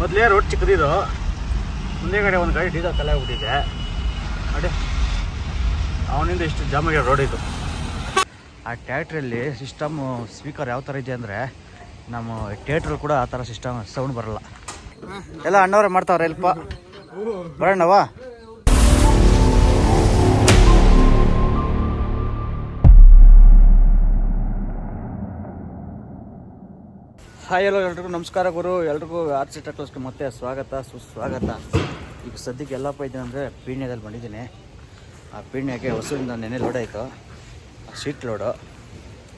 ಮೊದಲೇ ರೋಡ್ ಚಿಕ್ಕದಿದ್ದು, ಮುಂದೆಗಡೆ ಒಂದು ಗಾಡಿ ಡೀಸೆಲ್ ಖಾಲಿ ಆಗ್ಬಿಟ್ಟಿದೆ ನೋಡಿ. ಅವನಿಂದ ಇಷ್ಟು ಜಾಮ್ ಆಗಿರೋ ರೋಡ್ ಇದು. ಆ ಟ್ಯಾಕ್ಟ್ರಲ್ಲಿ ಸಿಸ್ಟಮು ಸ್ಪೀಕರ್ ಯಾವ ಥರ ಇದೆ ಅಂದರೆ, ನಮ್ಮ ಥಿಯೇಟ್ರಲ್ಲಿ ಕೂಡ ಆ ಥರ ಸಿಸ್ಟಮ್ ಸೌಂಡ್ ಬರಲ್ಲ. ಎಲ್ಲ ಅಣ್ಣವ್ರೆ ಮಾಡ್ತಾವ್ರೆ ಸ್ವಲ್ಪ ಬರೋಣವಾ. ಹಾಯ್ ಎಲ್ಲೋ ಎಲ್ರಿಗೂ ನಮಸ್ಕಾರ ಗುರು. ಎಲ್ರಿಗೂ ಆರ್ ಸಿ ಟ್ರಕ್ಲರ್ಸ್ಗೆ ಮತ್ತೆ ಸ್ವಾಗತ ಸುಸ್ವಾಗತ. ಈಗ ಸದ್ಯಕ್ಕೆ ಎಲ್ಲಪ್ಪ ಇದೆ ಅಂದರೆ ಪೀಣ್ಯದಲ್ಲಿ ಬಂದಿದ್ದೀನಿ. ಆ ಪೀಣ್ಯಕ್ಕೆ ಹೊಸದಿಂದ ನೆನೆ ಲೋಡ್ ಆಯಿತು. ಶೀಟ್ ಲೋಡು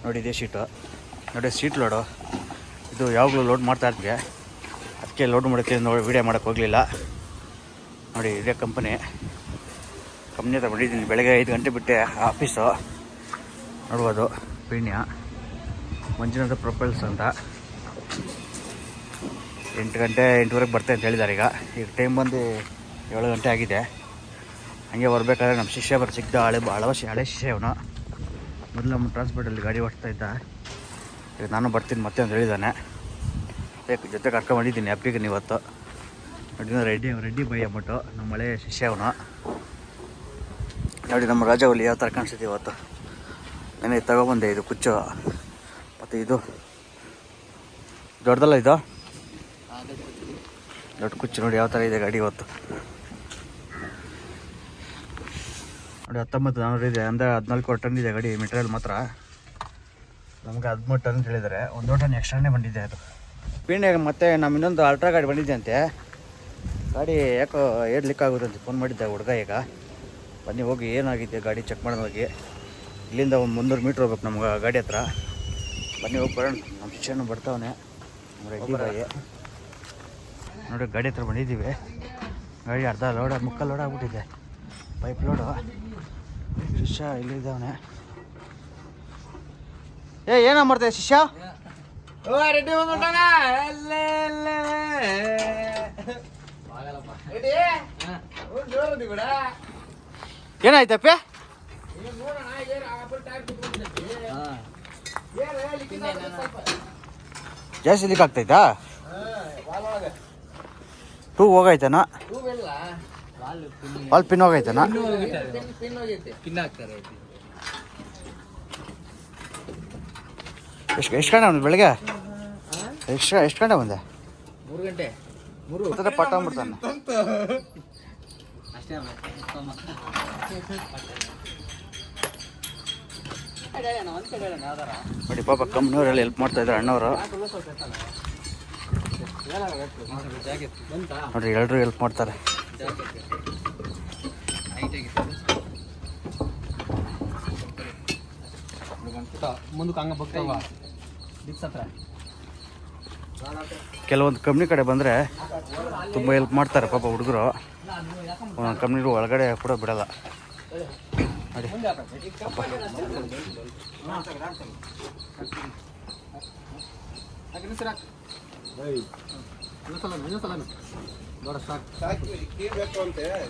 ನೋಡಿ, ಇದೇ ಶೀಟು ನೋಡಿ, ಸೀಟ್ ಲೋಡು ಇದು ಯಾವಾಗಲೂ ಲೋಡ್ ಮಾಡ್ತಾ ಇರ್ತೀವಿ. ಅದಕ್ಕೆ ಲೋಡ್ ಮಾಡೋಕ್ಕೆ ವೀಡಿಯೋ ಮಾಡೋಕ್ಕೆ ಹೋಗಲಿಲ್ಲ. ನೋಡಿ ಇದೇ ಕಂಪನಿ ಹತ್ರ ಬಂದಿದ್ದೀನಿ. ಬೆಳಗ್ಗೆ 5 ಗಂಟೆ ಬಿಟ್ಟೆ ಆಫೀಸು. ನೋಡ್ಬೋದು ಪೀಣ್ಯ ಮಂಜುನಾಥ ಪ್ರೊಪಲ್ಸ್ ಅಂತ. 8 ಗಂಟೆ 8:30 ಬರ್ತೆ ಅಂತ ಹೇಳಿದ್ದಾರೆ. ಈಗ ಟೈಮ್ ಬಂದು 7 ಗಂಟೆ ಆಗಿದೆ. ಹಂಗೆ ಬರ್ಬೇಕಾದ್ರೆ ನಮ್ಮ ಶಿಷ್ಯ ಸಿಗ್ದ ಹಳೆ ಶಿಷ್ಯ ಅವನು. ಮೊದಲು ನಮ್ಮ ಟ್ರಾನ್ಸ್ಪೋರ್ಟಲ್ಲಿ ಗಾಡಿ ಓಡಿಸ್ತಾ ಇದ್ದ. ಈಗ ನಾನು ಬರ್ತೀನಿ ಮತ್ತೆ ಅಂತ ಹೇಳಿದ್ದಾನೆ. ಜೊತೆ ಕರ್ಕೊಂಡ್ಬಂದಿದ್ದೀನಿ ಅಪ್ಪಿಗೆ ಇವತ್ತು. ನೋಡಿ ರೆಡ್ಡಿ ಬೈ ಅಂದ್ಬಿಟ್ಟು ನಮ್ಮ ಹಳೆ ಶಿಷ್ಯ ಅವನು. ನೋಡಿ ನಮ್ಮ ರಾಜವಲ್ಲಿ ಯಾವ ಥರ ಕಾಣಿಸ್ತಿದೆ ಇವತ್ತು. ನನಗೆ ತಗೊಬಂದೆ. ಇದು ಕುಚ್ಚು ಮತ್ತು ಇದು ದೊಡ್ಡದಲ್ಲ, ಇದು ದೊಡ್ಡ ಕುಚ್ಚು. ನೋಡಿ ಯಾವ ಥರ ಇದೆ ಗಾಡಿ ಇವತ್ತು. ನೋಡಿ 19,400 ಇದೆ. ಅಂದರೆ 14 ಟನ್ ಇದೆ ಗಾಡಿ ಮೆಟೀರಿಯಲ್ ಮಾತ್ರ. ನಮಗೆ 13 ಟನ್ ಅಂತ ಹೇಳಿದ್ದಾರೆ. 1 ಟನ್ ಎಕ್ಸ್ಟ್ರಾನೇ ಬಂದಿದೆ ಅದು. ಪೀಣ್ಯಾಗ ಮತ್ತೆ ನಮ್ಮ ಇನ್ನೊಂದು ಅಲ್ಟ್ರಾ ಗಾಡಿ ಬಂದಿದೆ ಅಂತೆ. ಗಾಡಿ ಯಾಕೋ ಏರ್ ಲೀಕ್ ಆಗುತ್ತೆ ಅಂತ ಫೋನ್ ಮಾಡಿದ್ದೆ ಹುಡುಗ. ಈಗ ಬನ್ನಿ ಹೋಗಿ ಏನಾಗಿದೆ ಗಾಡಿ ಚೆಕ್ ಮಾಡೋದು ಹೋಗಿ. ಇಲ್ಲಿಂದ ಒಂದು 300 ಮೀಟ್ರ್ ಹೋಗ್ಬೇಕು ನಮ್ಗೆ ಗಾಡಿ ಹತ್ರ. ಬನ್ನಿ ಹೋಗಿ ಬರೋಣ. ನಮ್ಮ ಶಿಷ್ಯನು ಬರ್ತಾವನೆ ರೆಡ್ಡಿ ಬಾಯಿ. ನೋಡಿ ಗಾಡಿ ಹತ್ರ ಬಂದಿದ್ದೀವಿ. ಗಾಡಿ ಅರ್ಧ ಲೋಡ್ ಮುಕ್ಕಲ್ ಲೋಡ್ ಆಗ್ಬಿಟ್ಟಿದೆ, ಪೈಪ್ ಲೋಡು. ಶಿಷ್ಯ ಇಲ್ಲಿದ್ದಾವನೆ. ಏನೋ ಮಾಡ್ತಾರೆ ಶಿಷ್ಯ? ಏನಾಯ್ತಪ್ಪ? ಜಾಸ್ತಿ ಲೀಕ್ ಆಗ್ತೈತಾ? ಟೂ ಹೋಗೈತನ? ವಾಲ್ ಪಿನ್ ಹೋಗೈತನ? ಎಷ್ಟು ಗಂಟೆ ಬಂದೆ ಬೆಳಗ್ಗೆ? ಎಷ್ಟು ಗಂಟೆ ಬಂದೆ? 3 ಗಂಟೆ. ಪಟ್ಟ ಅಂದ್ಬಿಡ್ತಾನೆ. ನೋಡಿ ಪಾಪ ಕಂಪ್ನಿಯವರೆಲ್ಲ ಹೆಲ್ಪ್ ಮಾಡ್ತಾ ಇದ್ದಾರೆ ಅಣ್ಣವರು. ನೋಡ್ರಿ ಎಲ್ಲರೂ ಹೆಲ್ಪ್ ಮಾಡ್ತಾರೆ. ಕೆಲವೊಂದು ಕಂಪ್ನಿ ಕಡೆ ಬಂದರೆ ತುಂಬ ಹೆಲ್ಪ್ ಮಾಡ್ತಾರೆ ಪಾಪ ಹುಡುಗರು. ಒಂದೊಂದು ಕಂಪ್ನಿಗಳು ಒಳಗಡೆ ಕೂಡ ಬಿಡಲ್ಲ. ನೋಡಿ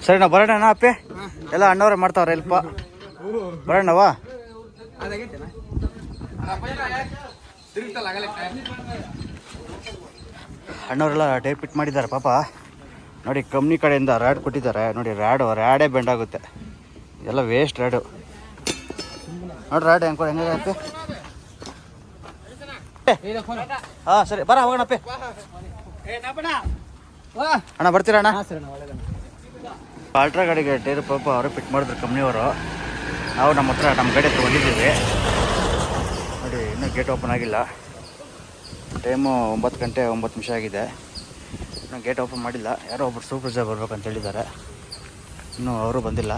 ಸರಿ ನಾವು ಬರೋಣ ಅಪ್ಪೆ. ಎಲ್ಲ ಅಣ್ಣವ್ರೆ ಮಾಡ್ತಾವ್ರೆ ಹೆಲ್ಪ್. ಬರೋಣವಾ? ಅಣ್ಣವರೆಲ್ಲ ಟೈಪ್ ಫಿಟ್ ಮಾಡಿದ್ದಾರೆ ಪಾಪ. ನೋಡಿ ಕಂಪ್ನಿ ಕಡೆಯಿಂದ ರ್ಯಾಡ್ ಕೊಟ್ಟಿದ್ದಾರೆ. ನೋಡಿ ರ್ಯಾಡೇ ಬೆಂಡ್ ಆಗುತ್ತೆ. ಎಲ್ಲ ವೇಸ್ಟ್ ರ್ಯಾಡು. ನೋಡಿ ರ್ಯಾಡ್ ಹೆಂಗಾಗತ್ತೆ. ಹಾಂ ಸರಿ ಬರ ಹೋಗೋಣಪ್ಪೆ. ಅಣ್ಣ ಬರ್ತೀರಾ ಅಣ್ಣ? ಅಲ್ಟ್ರಾ ಗಾಡಿಗೆ ಟೈರ್ ಪಾಪ ಅವರು ಫಿಟ್ ಮಾಡಿದ್ರು ಕಂಪ್ನಿಯವರು. ನಾವು ನಮ್ಮ ಗಾಡಿ ಹತ್ರ ಬಂದಿದ್ದೀವಿ. ನೋಡಿ ಇನ್ನೂ ಗೇಟ್ ಓಪನ್ ಆಗಿಲ್ಲ. ಟೈಮು 9 ಗಂಟೆ 9 ನಿಮಿಷ ಆಗಿದೆ. ಇನ್ನೂ ಗೇಟ್ ಓಪನ್ ಮಾಡಿಲ್ಲ. ಯಾರೋ ಒಬ್ಬರು ಸೂಪರ್ವೈಸರ್ ಬರ್ಬೇಕಂತ ಹೇಳಿದ್ದಾರೆ. ಇನ್ನೂ ಅವರು ಬಂದಿಲ್ಲ.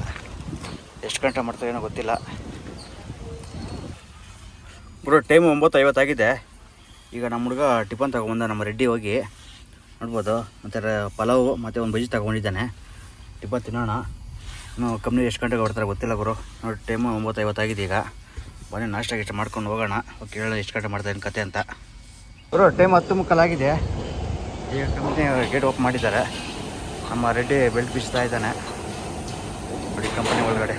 ಎಷ್ಟು ಗಂಟೆ ಮಾಡ್ತಾರೆ ಏನೋ ಗೊತ್ತಿಲ್ಲ. ಬರೋ ಟೈಮು 9:50 ಆಗಿದೆ. ಈಗ ನಮ್ಮ ಹುಡುಗ ಟಿಫನ್ ತಗೊಂಬಂದ ನಮ್ಮ ರೆಡ್ಡಿ ಹೋಗಿ. ನೋಡ್ಬೋದು. ಮತ್ತು ಪಲಾವು ಮತ್ತು ಒಂದು ಬಜ್ಜಿ ತಗೊಂಡಿದ್ದಾನೆ. ಟಿಫನ್ ತಿನ್ನೋಣ. ಇನ್ನು ಕಂಪ್ನಿ ಎಷ್ಟು ಗಂಟೆಗೆ ಬರ್ತಾರೆ ಗೊತ್ತಿಲ್ಲ ಗುರು. ನೋಡಿ ಟೈಮು 9:50 ಆಗಿದೆ. ಈಗ ಬನ್ನಿ ನಾಷ್ಟ ಗಿಷ್ಟ ಮಾಡ್ಕೊಂಡು ಹೋಗೋಣ. ಕೇಳೋಣ ಎಷ್ಟು ಗಂಟೆ ಮಾಡ್ತಾರೆ ಕತೆ ಅಂತ. ಗುರು ಟೈಮ್ 10:30 ಆಗಿದೆ. ಈಗ ಕಂಪ್ನಿ ಗೇಟ್ ಓಪನ್ ಮಾಡಿದ್ದಾರೆ. ನಮ್ಮ ರೆಡ್ಡಿ ಬೆಲ್ಟ್ ಬೀಸ್ತಾ ಇದ್ದಾನೆ ನೋಡಿ ಕಂಪನಿ ಒಳಗಡೆ.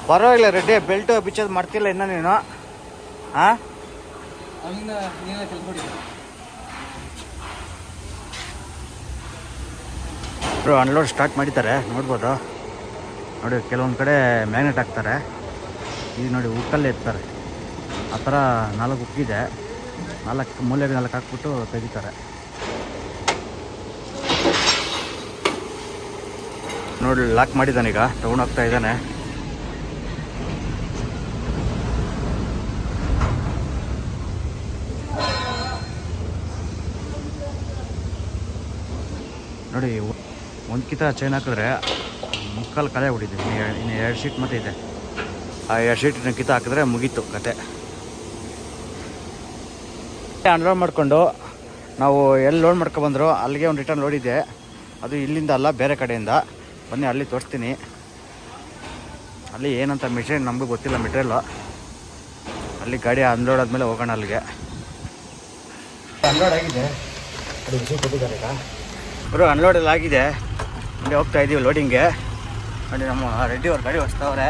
ಪರವಾಗಿಲ್ಲ ರೆಡ್ಡಿ, ಬೆಲ್ಟು ಬಿಚ್ಚೋದು ಮಾಡ್ತಿಲ್ಲ ಇನ್ನೂ ನೀನು? ಹಾಂ ಅನ್ಲೋಡ್ ಸ್ಟಾರ್ಟ್ ಮಾಡಿದ್ದಾರೆ, ನೋಡ್ಬೋದು. ನೋಡಿ ಕೆಲವೊಂದು ಕಡೆ ಮ್ಯಾಗ್ನೆಟ್ ಹಾಕ್ತಾರೆ, ಈಗ ನೋಡಿ ಉಕ್ಕಲ್ಲೇ ಇರ್ತಾರೆ. ಆ ಥರ 4 ಉಕ್ಕಿದೆ, 4 ಮೂಲೆಗೆ 4 ಹಾಕ್ಬಿಟ್ಟು ತೆಗಿತಾರೆ. ನೋಡಿ ಲಾಕ್ ಮಾಡಿದ್ದಾನೆ, ಈಗ ತೊಗೊಂಡೋಗ್ತಾ ಇದ್ದಾನೆ. ನೋಡಿ ಒಂದು ಕಿತ ಚೈನ್ ಹಾಕಿದ್ರೆ ಮುಕ್ಕಾಲು ಕಳೆ ಹೊಡಿದೆ. ಇನ್ನು 2 ಶೀಟ್ ಮತ್ತೆ ಇದೆ, ಆ 2 ಶೀಟಿನ ಕಿತ ಹಾಕಿದ್ರೆ ಮುಗೀತು ಕತೆ. ಅನ್ಲೋಡ್ ಮಾಡಿಕೊಂಡು ನಾವು ಎಲ್ಲಿ ಲೋಡ್ ಮಾಡ್ಕೊಬಂದ್ರು ಅಲ್ಲಿಗೆ ಒಂದು ರಿಟರ್ನ್ ಲೋಡ್ ಇದೆ. ಅದು ಇಲ್ಲಿಂದ ಅಲ್ಲ, ಬೇರೆ ಕಡೆಯಿಂದ. ಬನ್ನಿ ಅಲ್ಲಿ ತೋರಿಸ್ತೀನಿ. ಅಲ್ಲಿ ಏನಂತ ಮಿಷನ್ ನಮಗೂ ಗೊತ್ತಿಲ್ಲ, ಮೆಟೀರಿಯಲ್ಲು. ಅಲ್ಲಿ ಗಾಡಿ ಅನ್ಲೋಡ್ ಆದಮೇಲೆ ಹೋಗೋಣ ಅಲ್ಲಿಗೆ. ಅನ್ಲೋಡ್ ಆಗಿದೆ, ಅದು ಬಿಸಿ ಕೊಟ್ಟಿದ್ದಾರೆ ಈಗ. ಬರೋ ಅನ್ಲೋಡ್ ಎಲ್ಲ ಆಗಿದೆ, ಮುಂದೆ ಹೋಗ್ತಾ ಇದ್ದೀವಿ ಲೋಡಿಂಗ್ಗೆ. ನೋಡಿ ನಮ್ಮ ರೆಡ್ಡಿ ಅವ್ರ ಗಾಡಿ ಓಡಿಸ್ತವ್ರೆ.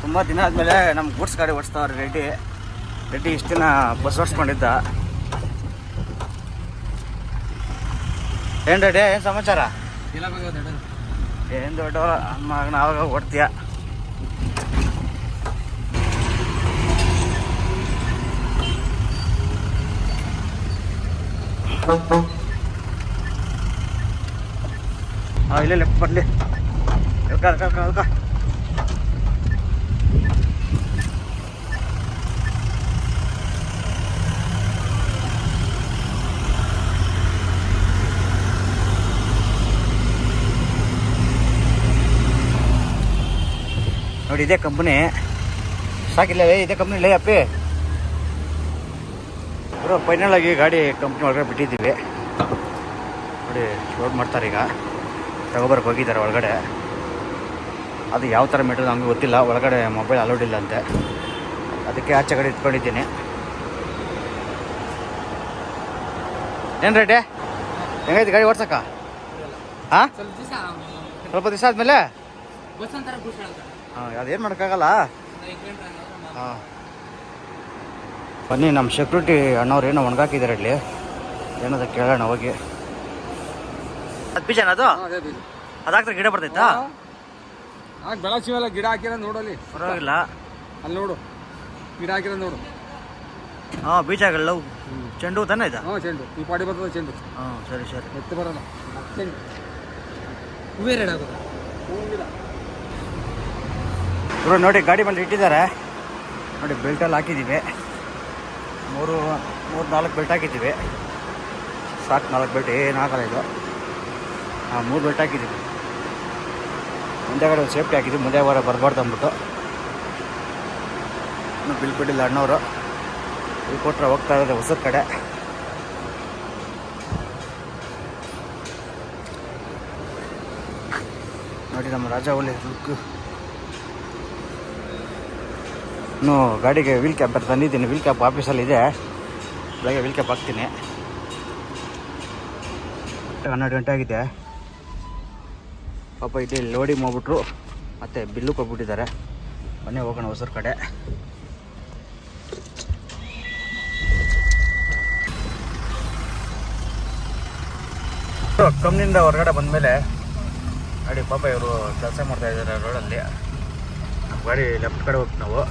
ತುಂಬ ದಿನ ಆದಮೇಲೆ ನಮ್ಮ ಗೂಡ್ಸ್ ಗಾಡಿ ಓಡಿಸ್ತವ್ರೆ ರೆಡ್ಡಿ ಇಷ್ಟು ದಿನ ಬಸ್ ಓಡಿಸ್ಕೊಂಡಿದ್ದ. ಏನು ರೆಡ್ಡಿ, ಏನು ಸಮಾಚಾರ? ಏನು ದೊಡ್ಡ ಮಗನ ಆವಾಗ ಓಡ್ತೀಯ. ಇಲ್ಲೇ ಲೆಫ್ಟ್ ಬರಲಿ, ಅಲ್ಕ ನೋಡಿ. ಇದೇ ಕಂಪ್ನಿ ಸಾಕಿಲ್ಲ, ಇದೇ ಕಂಪ್ನಿ ಲೇ ಅಪ್ಪಿ. ಬರೋ ಫೈನಲ್ ಆಗಿ ಗಾಡಿ ಕಂಪ್ನಿ ಒಳಗಡೆ ಬಿಟ್ಟಿದ್ದೀವಿ. ನೋಡಿ ಲೋಡ್ ಮಾಡ್ತಾರೆ, ಈಗ ತಗೊಬರಕ್ಕೆ ಹೋಗಿದ್ದಾರೆ ಒಳಗಡೆ. ಅದು ಯಾವ ಥರ ಮೆಟೀರಿಯಲ್ ನಮಗೆ ಗೊತ್ತಿಲ್ಲ, ಒಳಗಡೆ ಮೊಬೈಲ್ ಅಲೌಡ್ ಇಲ್ಲ ಅಂತೆ, ಅದಕ್ಕೆ ಆಚೆ ಕಡೆ ಇಟ್ಕೊಂಡಿದ್ದೀನಿ. ಏನು ರೇಟೆ ಹೆಂಗೈತಿ ಗಾಡಿ ಓಡ್ಸಕ್ಕ? ಹಾಂ, ಸ್ವಲ್ಪ ದಿವಸ ಆದಮೇಲೆ ಹಾಂ, ಅದೇನು ಮಾಡೋಕ್ಕಾಗಲ್ಲ. ಹಾಂ, ಬನ್ನಿ ನಮ್ಮ ಸೆಕ್ಯೂರಿಟಿ ಅಣ್ಣವ್ರು ಏನೋ ಒಣಗಾಕಿದ್ದಾರೆ ಇಲ್ಲಿ, ಏನದ ಕೇಳೋಣ ಹೋಗಿ. ಅದು ಬೀಜನ ಅದು ಅದಾಗ್ತಾರೆ ಗಿಡ ಬರ್ತೈತಾ? ಬೆಳಸಿವಲ್ಲ ಗಿಡ ಹಾಕಿರ ನೋಡಲಿ, ಪರವಾಗಿಲ್ಲ. ಅಲ್ಲಿ ನೋಡು ಗಿಡ ಹಾಕಿರ ನೋಡು. ಹಾಂ, ಬೀಜಗಲ್ಲ ಚೆಂಡು ಹೂ ತಾನೇ ಇದೆ? ಹಾಂ, ಚೆಂಡು ಈ ಪಾಡಿ ಬರ್ತದೆ ಚೆಂಡು. ಹಾಂ, ಸರಿ ಸರಿ. ಎತ್ತು ಬರೋಲ್ಲ ಚೆಂಡು, ಹೂವೇ ರೆಡಿ ಆಗೋದು. ಇವರು ನೋಡಿ ಗಾಡಿ ಮೇಲೆ ಇಟ್ಟಿದ್ದಾರೆ. ನೋಡಿ ಬೆಲ್ಟಲ್ಲಿ ಹಾಕಿದ್ದೀವಿ, 3-4 ಬೆಲ್ಟ್ ಹಾಕಿದ್ದೀವಿ. ಸಾಕು 4 ಬೆಲ್ಟ್, ಏನು ಆಗಲ್ಲ ಇದು. 3 ಬೆಲ್ಟ್ ಹಾಕಿದ್ದೀವಿ. ಮುಂದೆಗಡೆ ಒಂದು ಸೇಫ್ಟಿ ಹಾಕಿದ್ವಿ, ಮುಂದೆ ವಾರ ಬರಬಾರ್ದು ಅಂದ್ಬಿಟ್ಟು. ಇನ್ನೂ ಬಿಲ್ ಕೊಟ್ಟಿಲ್ಲ ಅಣ್ಣವರು, ಬಿಲ್ ಕೊಟ್ಟರೆ ಹೋಗ್ತಾ ಇರೋದು ಹೊಸದ ಕಡೆ. ನೋಡಿ ನಮ್ಮ ರಾಜಾವಳಿ ಲುಕ್. ಇನ್ನು ಗಾಡಿಗೆ ವೀಲ್ ಕ್ಯಾಪ್ ತಂದಿದ್ದೀನಿ, ವೀಲ್ ಕ್ಯಾಪ್ ಆಫೀಸಲ್ಲಿ ಇದೆ, ಬೆಳಗ್ಗೆ ವೀಲ್ ಕ್ಯಾಪ್ ಹಾಕ್ತೀನಿ. 12 ಗಂಟೆ ಆಗಿದೆ. ಪಾಪ ಇಲ್ಲಿ ಲೋಡಿಂಗ್ ಮಾಡ್ಬಿಟ್ರು, ಮತ್ತು ಬಿಲ್ಲು ಕೊಟ್ಬಿಟ್ಟಿದ್ದಾರೆ. ಬನ್ನಿ ಹೋಗೋಣ ಹೊಸರ ಕಡೆ. ಕಂಪ್ನಿಯಿಂದ ಹೊರಗಡೆ ಬಂದಮೇಲೆ ಗಾಡಿ ಪಾಪ ಇವರು ಕೆಲಸ ಮಾಡ್ತಾಯಿದ್ದಾರೆ ರೋಡಲ್ಲಿ. ನಮ್ಮ ಗಾಡಿ ಲೆಫ್ಟ್ ಕಡೆ ಹೋಗ್ತೀವಿ ನಾವು,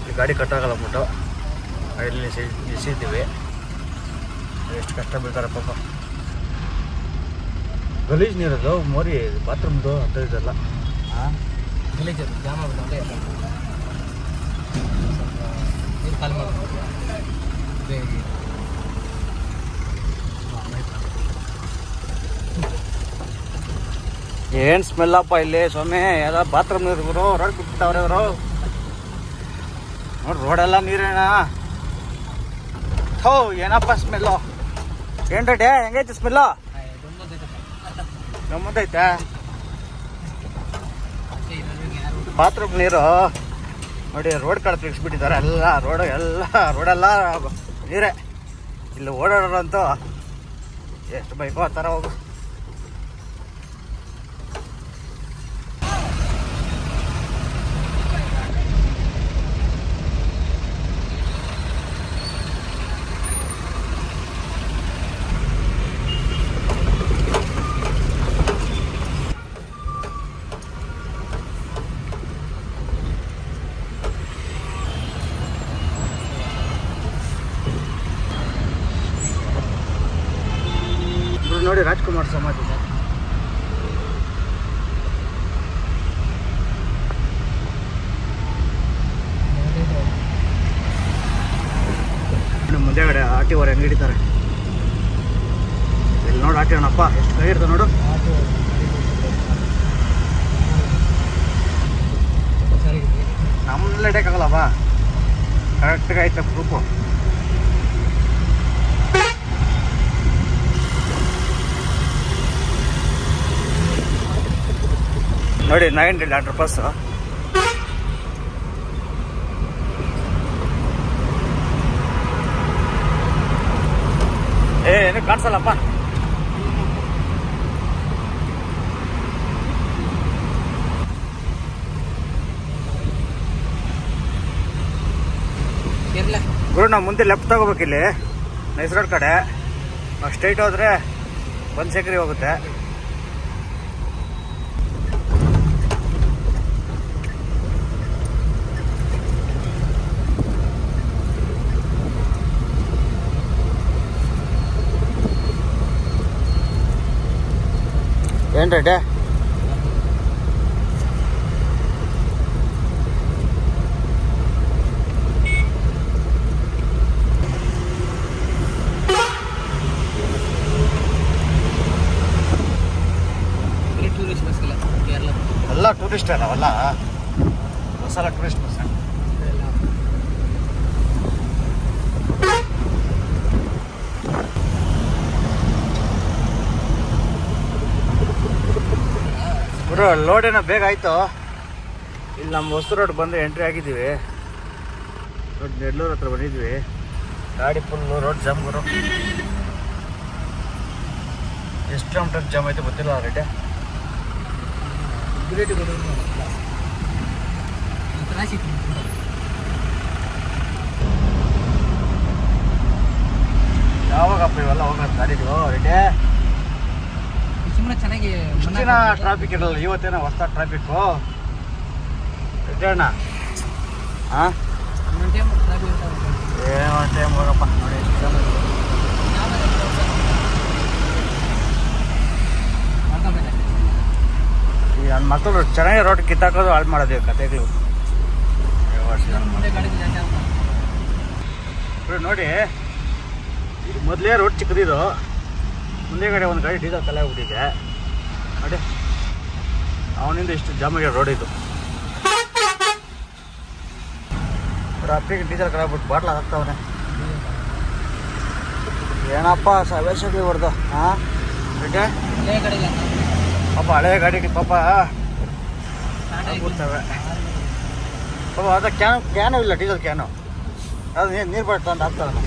ಈ ಗಾಡಿ ಕಟ್ಟಾಗಲ್ಲ ಅಂದ್ಬಿಟ್ಟು ಗಾಡಿಯಲ್ಲಿ ನಿಲ್ಲಿಸಿದ್ದೀವಿ. ಎಷ್ಟು ಕಷ್ಟ ಬೀಳ್ತಾರೆ ಪಾಪ. ಗಲೀಜು ನೀರದು ಮೋರಿ ಬಾತ್ರೂಮ್ದು ಅಂತ ಇದೆಲ್ಲ. ಹಾಂ, ಗಲೀಜು ಜಾಮ ಆಗುತ್ತೆ. ಏನು ಸ್ಮೆಲ್ಲಪ್ಪ ಇಲ್ಲಿ ಸ್ವಾಮಿ, ಎಲ್ಲ ಬಾತ್ರೂಮ್ ನೀರು ಗುರು, ರೋಡ್ ಬಿಟ್ಬಿಟ್ಟವ್ರೆ ಇವರು. ನೋಡಿ ರೋಡೆಲ್ಲ ನೀರೇನ. ಹೋ ಏನಪ್ಪ ಸ್ಮೆಲ್ಲು. ಏನು ರೇಟ್ ಹೆಂಗೈತಿ ಸ್ಮೆಲ್ಲು? ಗಮ್ಮತ್ತೈತೆ ಬಾತ್ರೂಮ್ ನೀರು. ನೋಡಿ ರೋಡ್ ಕಡೆ ತಿರ್ಗಿಸ್ಬಿಟ್ಟಿದ್ದಾರೆ ಎಲ್ಲ, ರೋಡೆಲ್ಲ ನೀರೇ. ಇಲ್ಲಿ ಓಡಾಡೋರಂತೂ ಎಷ್ಟು ಬೈಕೋ ಆ ಥರ ಹೋಗು. ರಾಜ್ಕುಮಾರ್ ಸಮಾಧಿ. ಮುಂದೆಗಡೆ ಆಟಿ ಅವ್ರು ಹೆಂಗೆ ಹಿಡಿತಾರೆ ಇಲ್ಲಿ ನೋಡಿ. ಆಟಿ ಅಣ್ಣಪ್ಪ ಎಷ್ಟು ಕೈ ಇರ್ತದೆ ನೋಡು. ನಮ್ಮನ್ನೆಲ್ಲ ಹಿಡಿಯೋಕ್ಕಾಗಲ್ಲಪ್ಪ, ಕರೆಕ್ಟಾಗಿ ಆಯ್ತು ಪ್ರೂಫು. ನೋಡಿ 9 ಲಾಟ್ರ್ ಬಸ್ಸು. ಏನು ಕಾಣಿಸಲ್ಲಪ್ಪ. ಗುರು ನಾವು ಮುಂದೆ ಲೆಫ್ಟ್ ತಗೋಬೇಕಿಲ್ಲಿ ನೈಸ್ ರೋಡ್ ಕಡೆ. ಸ್ಟ್ರೈಟ್ ಹೋದ್ರೆ ಬನಶಂಕರಿ ಹೋಗುತ್ತೆ. ಏನು ರೇಟೆ? ಎಲ್ಲ ಟೂರಿಸ್ಟ್ ಅಲ್ಲ ಬಸ್ಸೆಲ್ಲ ಟೂರಿಸ್ಟ್ ಬಸ್. ಗುರು ಲೋಡ್ ಏನೋ ಬೇಗ ಆಯಿತು. ಇಲ್ಲಿ ನಮ್ಮ ಹೊಸ ರೋಡ್ ಬಂದು ಎಂಟ್ರಿ ಆಗಿದ್ದೀವಿ. ನೆಡ್ಲೂರು ಹತ್ರ ಬಂದಿದ್ವಿ. ಗಾಡಿ ಫುಲ್ಲು ರೋಡ್ ಜಾಮ್ ಗುರು. ಎಷ್ಟು ಕಿಲೋಮೀಟರ್ ಜಾಮ್ ಆಯಿತು ಗೊತ್ತಿಲ್ಲ ರೇಟೆ. ಯಾವಾಗಪ್ಪ ಇವೆಲ್ಲ ಹೋಗೋದು ಗಾಡಿಗಳು ರೇಟೆ? ಚೆನ್ನಾಗಿ ದಿನ ಟ್ರಾಫಿಕ್ ಇರಲ್ಲ, ಇವತ್ತೇನೋ ಹೊಸ ಟ್ರಾಫಿಕ್ಕು ಅಣ್ಣ. ಹಾಂ ಏನೋ ಟೈಮ್ ಹೋಗಪ್ಪ ನೋಡಿ. ಈ ನನ್ನ ಮಕ್ಕಳು ಚೆನ್ನಾಗಿ ರೋಡ್ ಕಿತ್ತಾಕೋದು ಹಾಳು ಮಾಡೋದು ಕತೆಗಳು. ನೋಡಿ ಮೊದಲೇ ರೋಡ್ ಚಿಕ್ಕದಿದು, ಮುಂದೆಗಡೆ ಒಂದು ಗಾಡಿ ಡೀಸೆಲ್ ಖಾಲಿ ಆಗ್ಬಿಟ್ಟಿದೆ ನೋಡಿ. ಅವನಿಂದ ಇಷ್ಟು ಜಾಮ್ ಆಗ್ಯಾವ ರೋಡ್ ಇದು. ಟ್ರಾಫಿಕ್ ಡೀಸೆಲ್ ಖಾಲಿ ಆಗ್ಬಿಟ್ಟು ಬಾಟ್ಲ ಹಾಕ್ತಾವನೆ. ಏನಪ್ಪ ಸವೇಶಕ್ಕೆ ಹೊಡೆದು. ಹಾಂ ಬಿಟ್ಟೆ ಪಾಪ ಹಳೆ ಗಾಡಿಗೆ ಪಾಪ ಆಗ್ಬಿಡ್ತವೆ ಪಾಪ. ಅದ ಕ್ಯಾನು ಇಲ್ಲ, ಡೀಸೆಲ್ ಕ್ಯಾನು. ಅದು ನೀರು ಬಾಟ್ಲು ಅಂತ ಹಾಕ್ತಾವನೆ.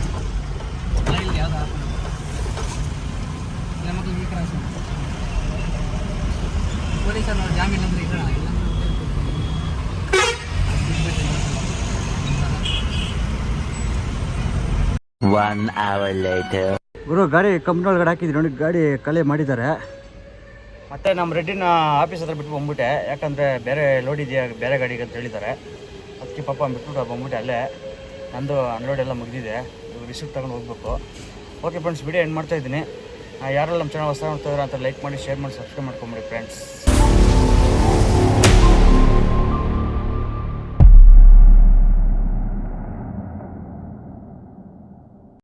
ಗುರು ಗಾಡಿ ಕಂಪ್ನಿ ಒಳಗಡೆ ಹಾಕಿದ್ರಿ ನೋಡಿ. ಗಾಡಿ ಕಲೆ ಮಾಡಿದ್ದಾರೆ. ಮತ್ತೆ ನಮ್ಮ ರೆಡ್ಡಿನ ಆಫೀಸ್ ಹತ್ರ ಬಿಟ್ಟು ಬಂದ್ಬಿಟ್ಟೆ, ಯಾಕಂದರೆ ಬೇರೆ ಲೋಡ್ ಇದೆಯಾ ಬೇರೆ ಗಾಡಿಗೆ ಅಂತ ಹೇಳಿದ್ದಾರೆ. ಅದಕ್ಕೆ ಪಾಪ ಬಿಟ್ಬಿಟ್ಟು ಬಂದ್ಬಿಟ್ಟೆ ಅಲ್ಲೇ. ನಂದು ಅನ್ಲೋಡ್ ಎಲ್ಲ ಮುಗಿದಿದೆ, ರಿಸಿಪ್ಟ್ ತಗೊಂಡು ಹೋಗ್ಬೇಕು. ಓಕೆ ಫ್ರೆಂಡ್ಸ್, ವಿಡಿಯೋ ಎಂಡ್ ಮಾಡ್ತಾಯಿದ್ದೀನಿ. ಯಾರೆಲ್ಲ ನಮ್ಮ ಚಾನಲ್ ಹೊಸ ನೋಡ್ತಾಯಿದ್ರೆ ಅಂತ ಲೈಕ್ ಮಾಡಿ, ಶೇರ್ ಮಾಡಿ, ಸಬ್ಸ್ಕ್ರೈಬ್ ಮಾಡ್ಕೊಂಬಿಡಿ ಫ್ರೆಂಡ್ಸ್.